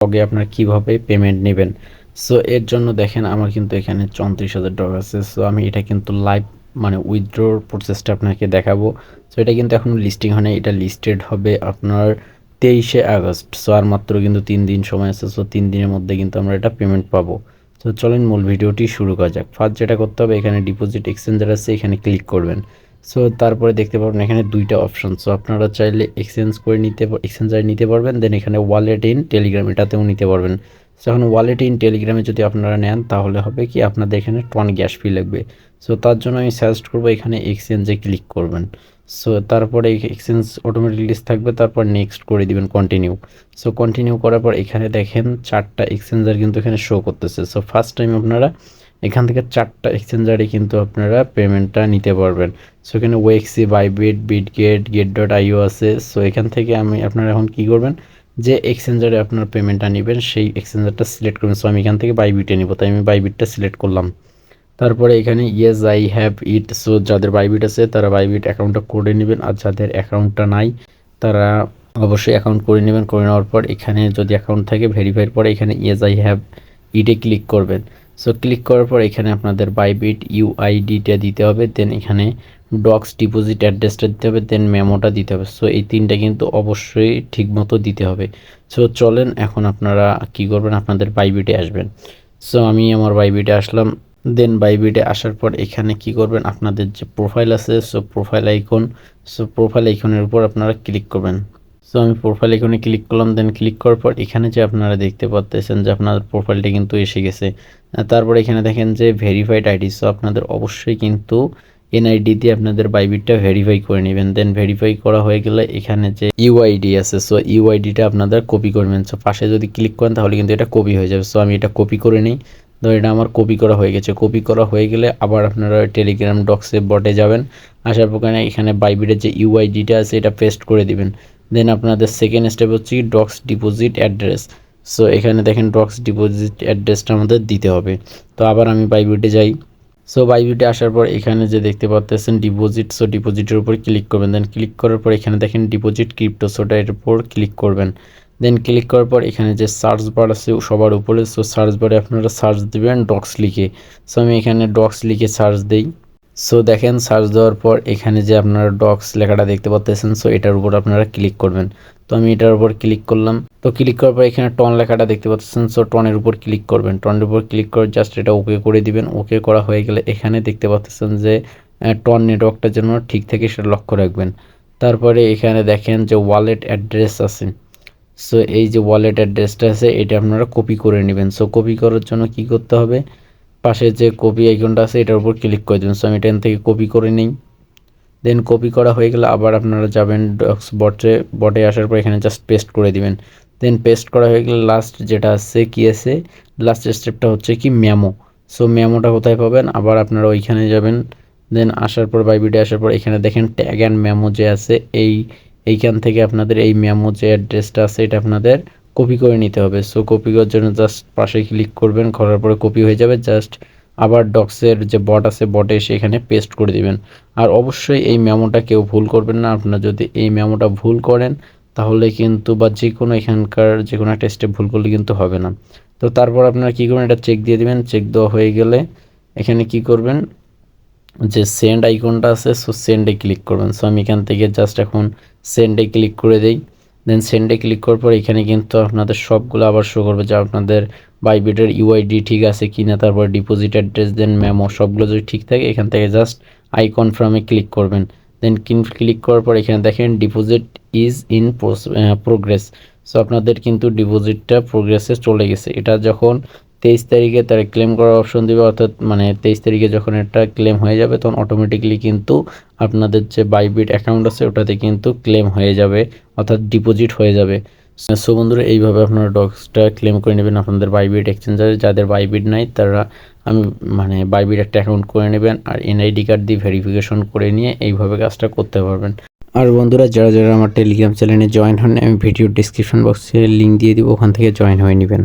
ব্লগে আপনারা কিভাবে পেমেন্ট নেবেন। সো এর জন্য দেখেন আমার কিন্তু এখানে $34,000 আছে। সো আমি এটা কিন্তু লাইভ মানে উইথড্রোর প্রসেসটা আপনাকে দেখাবো। সো এটা কিন্তু এখনও লিস্টিং হয় নাই, এটা লিস্টেড হবে আপনার 23শে আগস্ট। সো আর মাত্র কিন্তু 3 দিন সময় আছে। সো 3 দিনের মধ্যে কিন্তু আমরা এটা পেমেন্ট পাবো। তো চলেন মূল ভিডিওটি শুরু করা যাক। ফার্স্ট যেটা করতে হবে, এখানে ডিপোজিট এক্সচেঞ্জার আছে, এখানে ক্লিক করবেন। সো তারপরে দেখতে পারবেন এখানে দুইটা অপশন। সো আপনারা চাইলে এক্সচেঞ্জারে নিতে পারবেন, দেন এখানে ওয়ালেট ইন টেলিগ্রাম এটাতেও নিতে পারবেন। সো এখন ওয়ালেট ইন টেলিগ্রামে যদি আপনারা নেন তাহলে হবে কি আপনাদের এখানে টন গ্যাস ফি লাগবে। সো তার জন্য আমি সাজেস্ট করবো এখানে এক্সচেঞ্জে ক্লিক করবেন। সো তারপরে এক্সচেঞ্জ অটোমেটিক লিস্ট থাকবে, তারপর নেক্সট করে দিবেন কন্টিনিউ। সো কন্টিনিউ করার পর এখানে দেখেন 4টা এক্সচেঞ্জার কিন্তু এখানে শো করতেছে। সো ফার্স্ট টাইম আপনারা এখান থেকে 4টা এক্সচেঞ্জারে কিন্তু আপনারা পেমেন্টটা নিতে পারবেন। সো এখানে ওয়েক্সি, বাইবিট, বিটগেট, গেট.io আছে। সো এখান থেকে আপনারা এখন কী করবেন, যে এক্সচেঞ্জারে আপনার পেমেন্টটা নেবেন সেই এক্সচেঞ্জারটা সিলেক্ট করবেন। সো আমি এখান থেকে বাইবিটে নিব, তাই আমি বাইবিটটা সিলেক্ট করলাম। তারপরে এখানে yes I have it. So যাদের বাইবিট আছে তারা বাইবিট অ্যাকাউন্টটা করে নেবেন, আর যাদের অ্যাকাউন্টটা নাই তারা অবশ্যই অ্যাকাউন্ট করে নেবেন। করে নেওয়ার পর এখানে যদি অ্যাকাউন্ট থাকে ভেরিফাইয়ের পরে এখানে ইয়েস আই হ্যাভ ইটে ক্লিক করবেন। সো ক্লিক করার পর এখানে আপনাদের বাইবিট ইউআইডিটা দিতে হবে, দেন এখানে ডক্স ডিপোজিট অ্যাড্রেসটা দিতে হবে, দেন মেমোটা দিতে হবে। সো এই 3টা কিন্তু অবশ্যই ঠিকমতো দিতে হবে। সো চলেন এখন আপনারা কি করবেন, আপনাদের বাইবিটে আসবেন। সো আমি আমার বাইবিটে আসলাম। দেন বাইবিটে আসার পর এখানে কি করবেন, আপনাদের যে প্রোফাইল আছে প্রোফাইল আইকনের উপর আপনারা ক্লিক করবেন। সো আমি প্রোফাইল আইকনে ক্লিক করলাম। দেন ক্লিক করার পর এখানে যে আপনারা দেখতে পাচ্ছেন যে আপনার প্রোফাইলটা কিন্তু এসে গেছে। তারপরে এখানে দেখেন যে ভেরিফাইড আইডি। সো আপনাদের অবশ্যই কিন্তু এনআইডি দিয়ে আপনাদের বাইবিটটা ভেরিফাই করে নেবেন। দেন ভেরিফাই করা হয়ে গেলে এখানে যে ইউআইডি আছে, সো ইউআইডিটা আপনাদের কপি করবেন। সো পাশে যদি ক্লিক করেন তাহলে কিন্তু এটা কপি হয়ে যাবে। সো আমি এটা কপি করে নিই। তো এটা আমার কপি করা হয়ে গেছে। কপি করা হয়ে গেলে আবার আপনারা টেলিগ্রাম ডক্সে বটে যাবেন। আসার পর এখানে বাইবিটের যে ইউআইডিটা আছে এটা পেস্ট করে দিবেন। দেন আপনাদের সেকেন্ড স্টেপ হচ্ছে ডক্স ডিপোজিট অ্যাড্রেস। সো এখানে দেখেন ডক্স ডিপোজিট অ্যাড্রেসটা আমাদের দিতে হবে। তো আবার আমি বাইবিটে যাই। সো বাইবিটে আসার পর এখানে যে দেখতে পাচ্ছেন ডিপোজিট, সো ডিপোজিটের উপর ক্লিক করবেন। দেন ক্লিক করার পর এখানে দেখেন ডিপোজিট ক্রিপ্টো, সোটা এর উপর ক্লিক করবেন। দেন ক্লিক করার পর এখানে যে সার্চ বার আছে সবার উপরে, সো সার্চ বারে আপনারা সার্চ দেবেন ডক্স লিখে। সো আমি এখানে ডক্স লিখে সার্চ দিই। সো দেখেন সার্চ দেওয়ার পর এখানে যে আপনারা ডক্স লেখাটা দেখতে পাচ্ছেন, সো এটার উপর আপনারা ক্লিক করবেন। তো আমি এটার উপর ক্লিক করলাম। তো ক্লিক করার পর এখানে টন লেখাটা দেখতে পাচ্ছেন, সো টনের উপর ক্লিক করবেন। টনের উপর ক্লিক করে জাস্ট এটা ওকে করে দিবেন। ওকে করা হয়ে গেলে এখানে দেখতে পাচ্ছেন যে টন নেটওয়ার্কটা যেন ঠিক থাকে সেটা লক্ষ্য রাখবেন। তারপরে এখানে দেখেন যে ওয়ালেট অ্যাড্রেস আছে। সো এই যে ওয়ালেট অ্যাড্রেসটা আছে এটা আপনারা কপি করে নেবেন। সো কপি করার জন্য কি করতে হবে, পাশে যে কপি আইকনটা আছে এটার উপর ক্লিক করে দেবেন। সো আমি এখান থেকে কপি করে নিই। দেন কপি করা হয়ে গেলে আবার আপনারা যাবেন ডক্স বটে আসার পর এখানে জাস্ট পেস্ট করে দিবেন। দেন পেস্ট করা হয়ে গেলে লাস্ট যেটা আছে কি আছে, লাস্ট স্টেপটা হচ্ছে কি মেমো। সো মেমোটা কোথায় পাবেন, আবার আপনারা ওইখানে যাবেন। দেন আসার পর বাইবিটে আসার পর এখানে দেখেন ট্যাগ অ্যান্ড মেমো যে আছে এইখান থেকে আপনাদের এই মেমো যে অ্যাড্রেসটা আছে এটা আপনাদের কপি করে নিতে হবে। সো কপি করার জন্য জাস্ট পাশে ক্লিক করবেন, করার পরে কপি হয়ে যাবে। জাস্ট আবার ডক্সের যে বট আছে বটে সেখানে পেস্ট করে দিবেন। আর অবশ্যই এই মেমোটা কেউ ভুল করবেন না। আপনারা যদি এই মেমোটা ভুল করেন তাহলে কিন্তু বা যে কোনো এখানকার যে কোনো একটা স্টেপ ভুল করলে কিন্তু হবে না। তো তারপর আপনারা কী করবেন, এটা চেক দিয়ে দিবেন। চেক দেওয়া হয়ে গেলে এখানে কি করবেন, যে সেন্ড আইকনটা আছে সো সেন্ডে ক্লিক করবেন। সো আমি এখান থেকে জাস্ট এখন সেন্ডে ক্লিক করে দিই। দেন সেন্ডে ক্লিক করার পর এখানে কিন্তু আপনাদের সবগুলো আবার শো করবে যে আপনাদের বাইবিটের ইউআইডি ঠিক আছে কি না, তারপর ডিপোজিট অ্যাড্রেস, দেন মেমো সবগুলো যদি ঠিক থাকে এখান থেকে জাস্ট আই কনফার্মে ক্লিক করবেন। দেন ক্লিক করার পর এখানে দেখেন deposit is in progress. So আপনাদের কিন্তু ডিপোজিটটা প্রোগ্রেসে চলে গেছে। এটা যখন 23 তারিখে তারা ক্লেম করার অপশন দেবে, অর্থাৎ 23 তারিখে যখন এটা ক্লেম হয়ে যাবে তখন অটোমেটিকলি কিন্তু আপনাদের যে বাইবিট অ্যাকাউন্ট আছে ওটাতে কিন্তু ক্লেম হয়ে যাবে, অর্থাৎ ডিপোজিট হয়ে যাবে। সো বন্ধুরা এইভাবে আপনারা ডক্সটা ক্লেম করে নেবেন আপনাদের বাইবিট এক্সচেঞ্জারে। যাদের বাইবিট নাই তারা বাইবিট একটা অ্যাকাউন্ট করে নেবেন, আর এনআইডি কার্ড দিয়ে ভেরিফিকেশন করে নিয়ে এইভাবে কাজটা করতে পারবেন। আর বন্ধুরা যারা আমার টেলিগ্রাম চ্যানেলে জয়েন হন, আমি ভিডিও ডিসক্রিপশন বক্সে লিঙ্ক দিয়ে দিব, ওখান থেকে জয়েন হয়ে নেবেন।